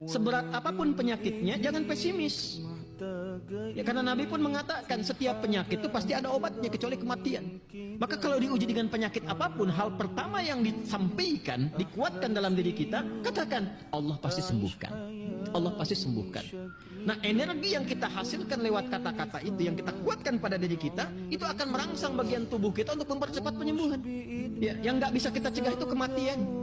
Seberat apapun penyakitnya, jangan pesimis. Ya, karena Nabi pun mengatakan setiap penyakit itu pasti ada obatnya kecuali kematian. Maka kalau diuji dengan penyakit apapun, hal pertama yang disampaikan, dikuatkan dalam diri kita, katakan Allah pasti sembuhkan. Allah pasti sembuhkan. Nah, energi yang kita hasilkan lewat kata-kata itu, yang kita kuatkan pada diri kita, itu akan merangsang bagian tubuh kita untuk mempercepat penyembuhan. Ya, yang nggak bisa kita cegah itu kematian.